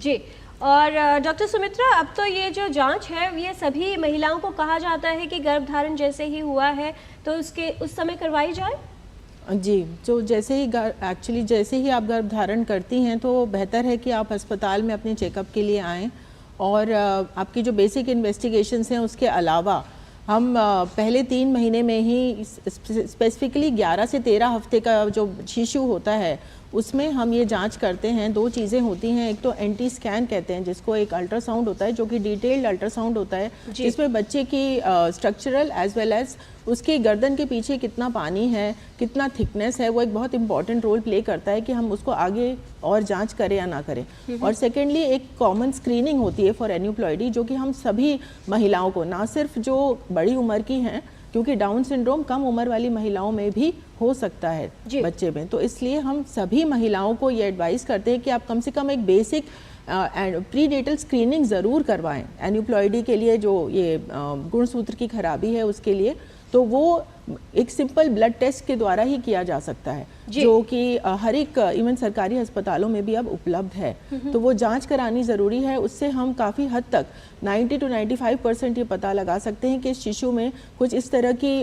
जी। और डॉक्टर सुमित्रा, अब तो ये जो जांच है ये सभी महिलाओं को कहा जाता है कि गर्भधारण जैसे ही हुआ है तो उस समय करवाई जाए। जी, तो जैसे ही आप गर्भधारण करती हैं तो बेहतर है कि आप अस्पताल में अपने चेकअप के लिए आएँ। और आपकी जो बेसिक इन्वेस्टिगेशंस हैं उसके अलावा हम पहले 3 महीने में ही स्पेसिफिकली 11 से 13 हफ्ते का जो शिशु होता है उसमें हम ये जांच करते हैं। 2 चीज़ें होती हैं, एक तो एंटी स्कैन कहते हैं जिसको एक अल्ट्रासाउंड होता है जो कि डिटेल्ड अल्ट्रासाउंड होता है जिसमें बच्चे की स्ट्रक्चरल एज वेल एज उसके गर्दन के पीछे कितना पानी है, कितना थिकनेस है, वो एक बहुत इंपॉर्टेंट रोल प्ले करता है कि हम उसको आगे और जांच करें या ना करें। और सेकेंडली एक कॉमन स्क्रीनिंग होती है फॉर एन्यूप्लॉयडी जो कि हम सभी महिलाओं को, ना सिर्फ जो बड़ी उम्र की हैं, क्योंकि डाउन सिंड्रोम कम उम्र वाली महिलाओं में भी हो सकता है बच्चे में, तो इसलिए हम सभी महिलाओं को ये एडवाइस करते हैं कि आप कम से कम एक बेसिक प्रीनेटल स्क्रीनिंग ज़रूर करवाएं एन्यूप्लॉयडी के लिए, जो ये गुणसूत्र की खराबी है उसके लिए। तो वो एक सिंपल ब्लड टेस्ट के द्वारा ही किया जा सकता है जो कि हर एक इवन सरकारी अस्पतालों में भी अब उपलब्ध है। तो वो जांच करानी ज़रूरी है, उससे हम काफ़ी हद तक 90 to 95% ये पता लगा सकते हैं कि इस शिशु में कुछ इस तरह की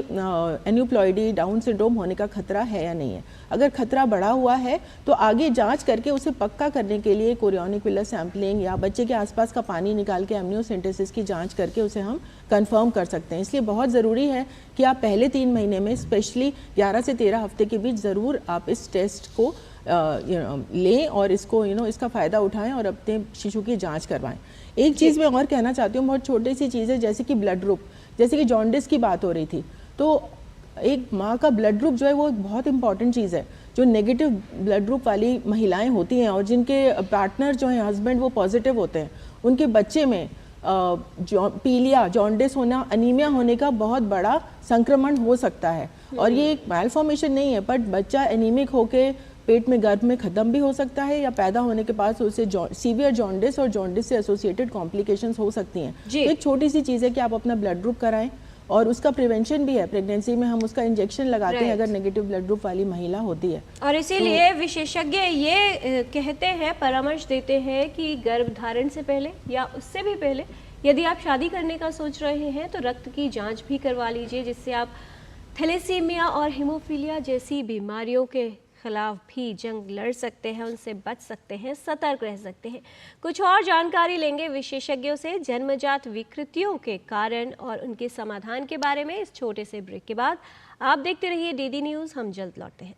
एन्यूप्लॉयडी डाउन सिंड्रोम होने का खतरा है या नहीं है। अगर खतरा बढ़ा हुआ है तो आगे जांच करके उसे पक्का करने के लिए कोरियोनिक विलर सैम्पलिंग या बच्चे के आसपास का पानी निकाल के एमनियोसेंटेसिस की जांच करके उसे हम कंफर्म कर सकते हैं। इसलिए बहुत ज़रूरी है कि आप पहले 3 महीने में स्पेशली 11 से 13 हफ्ते के बीच ज़रूर आप इस टेस्ट को लें और इसको इसका फ़ायदा उठाएं और अपने शिशु की जांच करवाएं। एक चीज़ मैं और कहना चाहती हूँ, बहुत छोटी सी चीज़ है, जैसे कि ब्लड ग्रुप, जैसे कि जॉन्डिस की बात हो रही थी, तो एक माँ का ब्लड ग्रुप जो है वो बहुत इंपॉर्टेंट चीज़ है। जो नेगेटिव ब्लड ग्रुप वाली महिलाएं होती हैं और जिनके पार्टनर जो हैं, हस्बैंड, वो पॉजिटिव होते हैं, उनके बच्चे में पीलिया, जॉन्डिस होना, अनीमिया होने का बहुत बड़ा संक्रमण हो सकता है। और ये एक मैलफॉर्मेशन नहीं है, बट बच्चा एनीमिक होके पेट में, गर्भ में ख़त्म भी हो सकता है या पैदा होने के बाद उसे सीवियर जॉन्डिस और जॉन्डिस से एसोसिएटेड कॉम्प्लिकेशंस हो सकती हैं। तो एक छोटी सी चीज़ है कि आप अपना ब्लड ग्रुप कराएं और उसका प्रिवेंशन भी है। प्रेगनेंसी में हम उसका इंजेक्शन लगाते हैं अगर नेगेटिव ब्लड ग्रुप वाली महिला होती है। और इसीलिए विशेषज्ञ ये कहते हैं, परामर्श देते हैं कि गर्भधारण से पहले या उससे भी पहले यदि आप शादी करने का सोच रहे हैं तो रक्त की जांच भी करवा लीजिए, जिससे आप थैलेसीमिया और हीमोफीलिया जैसी बीमारियों के खिलाफ भी जंग लड़ सकते हैं, उनसे बच सकते हैं, सतर्क रह सकते हैं। कुछ और जानकारी लेंगे विशेषज्ञों से जन्मजात विकृतियों के कारण और उनके समाधान के बारे में इस छोटे से ब्रेक के बाद। आप देखते रहिए डीडी न्यूज़, हम जल्द लौटते हैं।